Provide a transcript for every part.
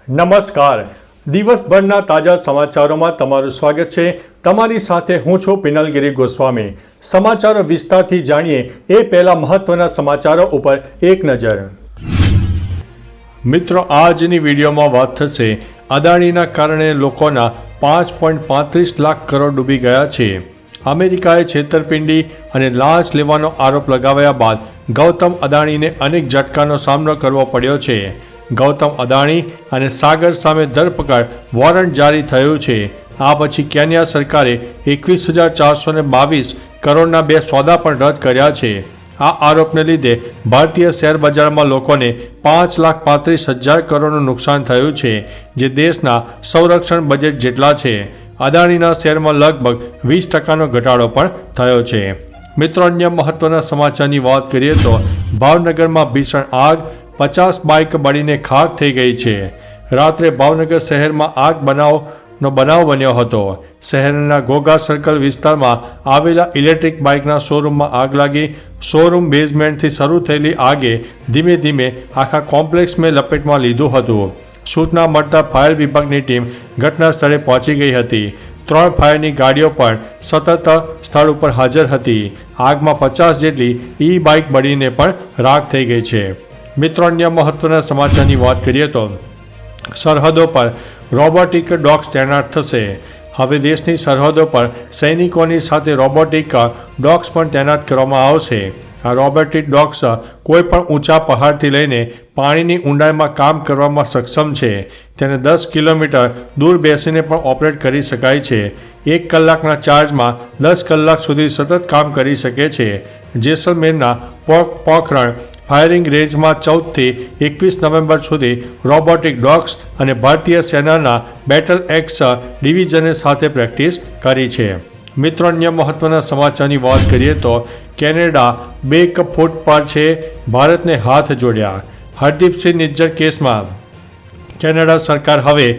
નમસ્કાર. દિવસભરના તાજા સમાચારોમાં તમારું સ્વાગત છે. તમારી સાથે હું છું પિનલગીરી ગોસ્વામી. સમાચારો વિસ્તારથી જાણીએ એ પહેલા મહત્વના સમાચારો ઉપર એક નજર. મિત્રો, આજની વિડીયોમાં વાત થશે અદાણીના કારણે લોકોના 5.35 લાખ કરોડ ડૂબી ગયા છે. અમેરિકાએ છેતરપિંડી અને લાંચ લેવાનો આરોપ લગાવ્યા બાદ ગૌતમ અદાણીને અનેક ઝટકાનો સામનો કરવો પડ્યો છે. ગૌતમ અદાણી અને સાગર સામે ધરપકડ વોરંટ જારી થયું છે. આ પછી કેન્યા સરકારે 21,422 કરોડના 2 સોદા પણ રદ કર્યા છે. આ આરોપને લીધે ભારતીય શેર બજારમાં લોકોને 5,35,000 કરોડનું નુકસાન થયું છે, જે દેશના સંરક્ષણ બજેટ જેટલા છે. અદાણીના શેરમાં લગભગ 20% ઘટાડો પણ થયો છે. મિત્રો, અન્ય મહત્વના સમાચારની વાત કરીએ તો ભાવનગરમાં ભીષણ આગ, 50 બાઇક બળીને ખાખ થઈ ગઈ છે. રાત્રે ભાવનગર શહેરમાં આગ બનાવ બન્યો હતો. શહેરના ઘોઘા સર્કલ વિસ્તારમાં આવેલા ઇલેક્ટ્રિક બાઇકના શોરૂમમાં આગ લાગી. શોરૂમ બેઝમેન્ટથી શરૂ થયેલી આગે ધીમે ધીમે આખા કોમ્પ્લેક્સને લપેટમાં લીધું હતું. સૂચના મળતા ફાયર વિભાગની ટીમ ઘટના સ્થળે પહોંચી ગઈ હતી. 3 ફાયરની ગાડીઓ પણ સતત સ્થળ ઉપર હાજર હતી. આગમાં 50 જેટલી ઈ બાઇક બળીને પણ રાખ થઈ ગઈ છે. મિત્રો, અન્ય મહત્વના સમાચારની વાત કરીએ તો સરહદો પર રોબોટિક ડોગ્સ તૈનાત થશે. હવે દેશની સરહદો પર સૈનિકોની સાથે રોબોટિક ડોગ્સ પણ તૈનાત કરવામાં આવશે. આ રોબોટિક ડોગ્સ કોઈ પણ ઊંચા પહાડથી લઈને પાણીની ઊંડાઈમાં કામ કરવામાં સક્ષમ છે. તેને 10 કિલોમીટર દૂર બેસીને પણ ઓપરેટ કરી શકાય છે. 1 કલાકના ચાર્જમાં 10 કલાક સુધી સતત કામ કરી શકે છે. જેસલમેરના પોખરણ ફાયરિંગ રેન્જમાં 14થી 21 નવેમ્બર સુધી રોબોટિક ડોગ્સ અને ભારતીય સેનાના બેટલ એક્સ ડિવિઝને સાથે પ્રેક્ટિસ કરી છે. મિત્રો, અન્ય મહત્વના સમાચારની વાત કરીએ તો કેનેડા 2 ફૂટ પર છે. ભારતને હાથ જોડ્યા. હરદીપસિંહ નિજ્જર કેસમાં કેનેડા સરકાર હવે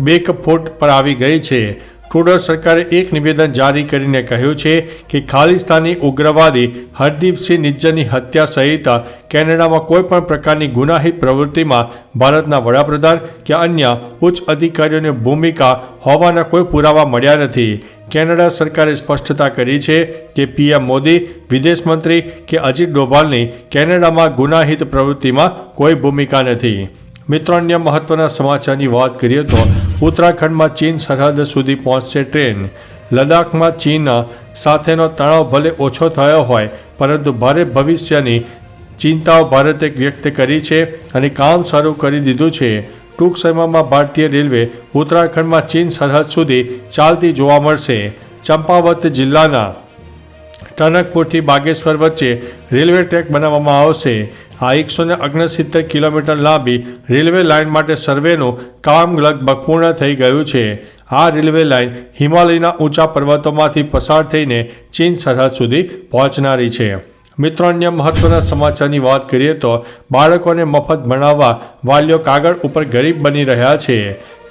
2 ફૂટ પર આવી ગઈ છે. ટ્રુડો સરકારે એક નિવેદન જારી કરીને કહ્યું છે કે ખાલિસ્તાની ઉગ્રવાદી હરદીપસિંહ નિજ્જરની હત્યા સહિત કેનેડામાં કોઈપણ પ્રકારની ગુનાહિત પ્રવૃત્તિમાં ભારતના વડાપ્રધાન કે અન્ય ઉચ્ચ અધિકારીઓની ભૂમિકા હોવાના કોઈ પુરાવા મળ્યા નથી. કેનેડા સરકારે સ્પષ્ટતા કરી છે કે પીએમ મોદી, વિદેશ મંત્રી કે અજીત ડોભાલની કેનેડામાં ગુનાહિત પ્રવૃત્તિમાં કોઈ ભૂમિકા નથી. મિત્રો, અન્ય મહત્વના સમાચારની વાત કરીએ તો ઉત્તરાખંડમાં ચીન સરહદ સુધી પહોંચશે ટ્રેન. લદ્દાખમાં ચીન સાથેનો તણાવ ભલે ઓછો થયો હોય, પરંતુ ભારે ભવિષ્યની ચિંતાઓ ભારતે વ્યક્ત કરી છે અને કામ શરૂ કરી દીધું છે. ટૂંક સમયમાં ભારતીય રેલવે ઉત્તરાખંડમાં ચીન સરહદ સુધી ચાલતી જોવા મળશે. ચંપાવત જિલ્લાના ટનકપુરથી બાગેશ્વર વચ્ચે રેલવે ટ્રેક બનાવવામાં આવશે. આ 169 કિલોમીટર લાંબી રેલવે લાઇન માટે સર્વેનું કામ લગભગ પૂર્ણ થઈ ગયું છે. આ રેલવે લાઇન હિમાલયના ઊંચા પર્વતોમાંથી પસાર થઈને ચીન સરહદ સુધી પહોંચનારી છે. મિત્રો, અન્ય મહત્વના સમાચારની વાત કરીએ તો બાળકોને મફત ભણાવવા વાલીઓ કાગળ ઉપર ગરીબ બની રહ્યા છે.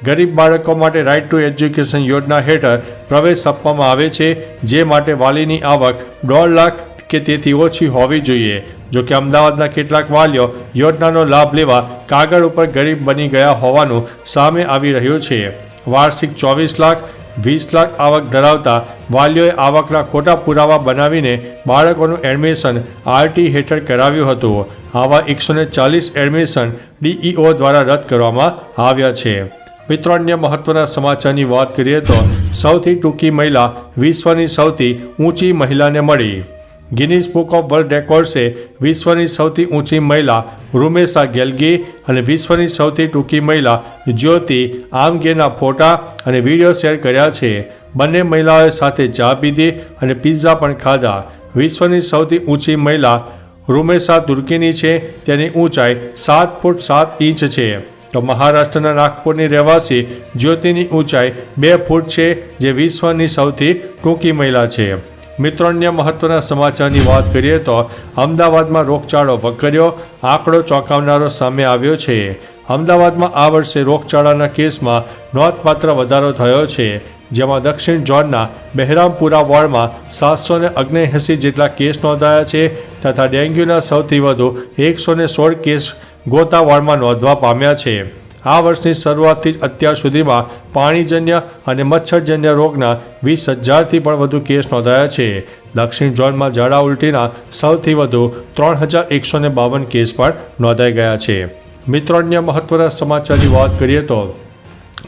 ગરીબ બાળકો માટે રાઇટ ટુ એજ્યુકેશન યોજના હેઠળ પ્રવેશ આપવામાં આવે છે, જે માટે વાલીની આવક 1.5 લાખ કે તેથી ઓછી હોવી જોઈએ. જો કે અમદાવાદના કેટલાક વાલીઓ યોજનાનો લાભ લેવા કાગળ ઉપર ગરીબ બની ગયા હોવાનું સામે આવી રહ્યું છે. વાર્ષિક 24 લાખ 20 લાખ આવક ધરાવતા વાલીઓએ આવકના ખોટા પુરાવા બનાવીને બાળકોનું એડમિશન આરટી હેઠળ કરાવ્યું હતું. આવા 140 એડમિશન ડીઈઓ દ્વારા રદ કરવામાં આવ્યા છે. મિત્રો, અન્ય મહત્વના સમાચારની વાત કરીએ તો સૌથી ટૂંકી મહિલા વિશ્વની સૌથી ઊંચી મહિલાને મળી. ગિનીસ બુક ઓફ વર્લ્ડ રેકોર્ડ્સે વિશ્વની સૌથી ઊંચી મહિલા રૂમેશા ગેલ્ગી અને વિશ્વની સૌથી ટૂંકી મહિલા જ્યોતિ આમગેના ફોટા અને વિડીયો શેર કર્યા છે. બંને મહિલાઓએ સાથે ચા પીધી અને પિઝા પણ ખાધા. વિશ્વની સૌથી ઊંચી મહિલા રૂમેશા તુર્કીની છે. તેની ઊંચાઈ 7 ફૂટ 7 ઇંચ છે. તો મહારાષ્ટ્રના નાગપુરની રહેવાસી જ્યોતિની ઊંચાઈ 2 ફૂટ છે, જે વિશ્વની સૌથી ટૂંકી મહિલા છે. મિત્રો, અન્ય મહત્વના સમાચારની વાત કરીએ તો અમદાવાદમાં રોગચાળો વકર્યો. આંકડો ચોંકાવનારો સામે આવ્યો છે. અમદાવાદમાં આ વર્ષે રોગચાળાના કેસમાં નોંધપાત્ર વધારો થયો છે, જેમાં દક્ષિણ ઝોનના બહેરામપુરા વોર્ડમાં 779 જેટલા કેસ નોંધાયા છે તથા ડેન્ગ્યુના સૌથી વધુ 116 કેસ ગોતા વોર્ડમાં નોંધવા પામ્યા છે. આ વર્ષની શરૂઆતથી જ અત્યાર સુધીમાં પાણીજન્ય અને મચ્છરજન્ય રોગના 20,000થી પણ વધુ કેસ નોંધાયા છે. દક્ષિણ ઝોનમાં ઝાડા ઉલટીના સૌથી વધુ 3,152 કેસ પણ નોંધાઈ ગયા છે. મિત્રો, અન્ય મહત્વના સમાચારની વાત કરીએ તો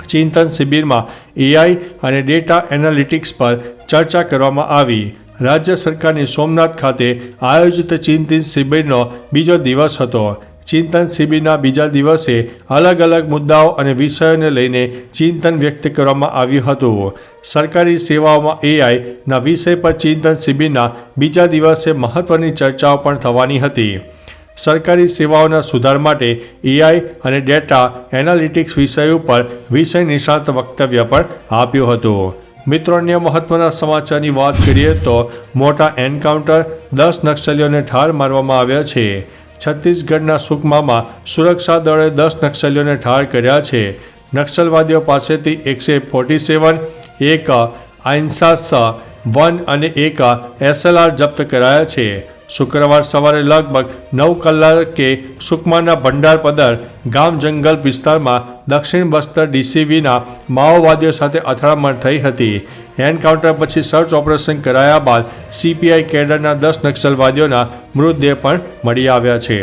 ચિંતન શિબિરમાં AI અને ડેટા એનાલિટિક્સ પર ચર્ચા કરવામાં આવી. રાજ્ય સરકારની સોમનાથ ખાતે આયોજિત ચિંતન શિબિરનો બીજો દિવસ હતો. ચિંતન શિબિરના બીજા દિવસે અલગ અલગ મુદ્દાઓ અને વિષયોને લઈને ચિંતન વ્યક્ત કરવામાં આવ્યું હતું. સરકારી સેવાઓમાં AIના વિષય પર ચિંતન શિબિરના બીજા દિવસે મહત્વની ચર્ચાઓ પણ થવાની હતી. સરકારી સેવાઓના સુધાર માટે AI અને ડેટા એનાલિટિક્સ વિષય ઉપર વિષય નિષ્ણાત વક્તવ્ય પણ આપ્યું હતું. મિત્રો, અન્ય મહત્વના સમાચારની વાત કરીએ તો મોટા એન્કાઉન્ટર, 10 નક્સલીઓને ઠાર મારવામાં આવ્યા છે. છત્તીસગઢના સુકમામાં સુરક્ષા દળોએ 10 નક્સલીઓને ઠાર કર્યા છે. નક્સલવાદીઓ પાસેથી 147, એક આઇન્સાસ 1 અને એક SLR જપ્ત કરાયા છે. શુક્રવાર સવારે લગભગ 9 કલાકે સુકમાના ભંડારપદર ગામ જંગલ વિસ્તારમાં દક્ષિણ બસ્તર DCVના માઓવાદીઓ સાથે અથડામણ થઈ હતી. એન્કાઉન્ટર પછી સર્ચ ઓપરેશન કરાયા બાદ CPI કેડરના 10 નક્સલવાદીઓના મૃતદેહ પણ મળી આવ્યા છે.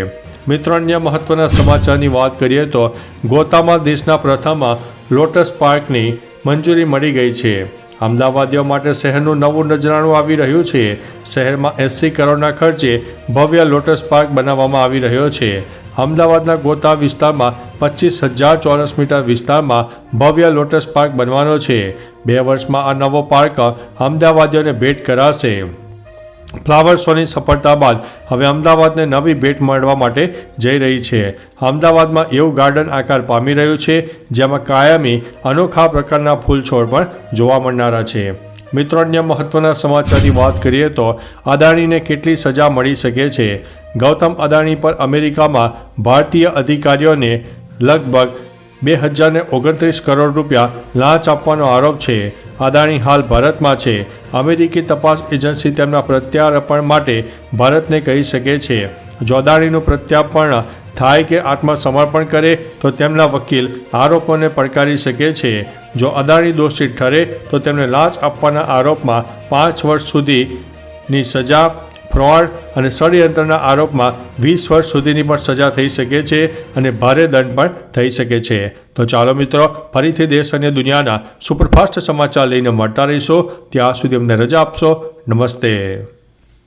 મિત્રો, અન્ય મહત્વના સમાચારની વાત કરીએ તો ગોતામાં દેશના પ્રથમ લોટસ પાર્કની મંજૂરી મળી ગઈ છે. અમદાવાદીઓ માટે શહેરનું નવું નજરાણું આવી રહ્યું છે. શહેરમાં 80 કરોડના ખર્ચે ભવ્ય લોટસ પાર્ક બનાવવામાં આવી રહ્યો છે. અમદાવાદના ગોતા વિસ્તારમાં 25,000 ચોરસ મીટર વિસ્તારમાં ભવ્ય લોટસ પાર્ક બનવાનો છે. 2 વર્ષમાં આ નવો પાર્ક અમદાવાદીઓને ભેટ કરાશે. ફ્લાવર શોની સફળતા બાદ હવે અમદાવાદને નવી ભેટ મળવા માટે જઈ રહી છે. અમદાવાદમાં એવું ગાર્ડન આકાર પામી રહ્યું છે જેમાં કાયમી અનોખા પ્રકારના ફૂલ છોડ પણ જોવા મળનારા છે. મિત્રો, અન્ય મહત્વના સમાચારની વાત કરીએ તો અદાણીને કેટલી સજા મળી શકે છે. ગૌતમ અદાણી પર અમેરિકામાં ભારતીય અધિકારીઓને લગભગ 2,029 કરોડ રૂપિયા લાંચ આપવાનો આરોપ છે. અદાણી હાલ ભારતમાં છે. અમેરિકી તપાસ એજન્સી તેમના પ્રત્યાર્પણ માટે ભારતને કહી શકે છે. જો અદાણીનું પ્રત્યાર્પણ થાય કે આત્મસમર્પણ કરે તો તેમના વકીલ આરોપોને પડકારી શકે છે. જો અદાણી દોષિત ઠરે તો તેમને લાંચ આપવાના આરોપમાં 5 વર્ષ સુધીની સજા, ફ્રોડ અને ષડયંત્રના આરોપમાં 20 વર્ષ સુધીની પણ સજા થઈ શકે છે અને ભારે દંડ પણ થઈ શકે છે. તો ચાલો મિત્રો, ફરીથી દેશ અને દુનિયાના સુપરફાસ્ટ સમાચાર લઈને મળતા રહીશો. ત્યાં સુધી અમને રજા આપશો. નમસ્તે.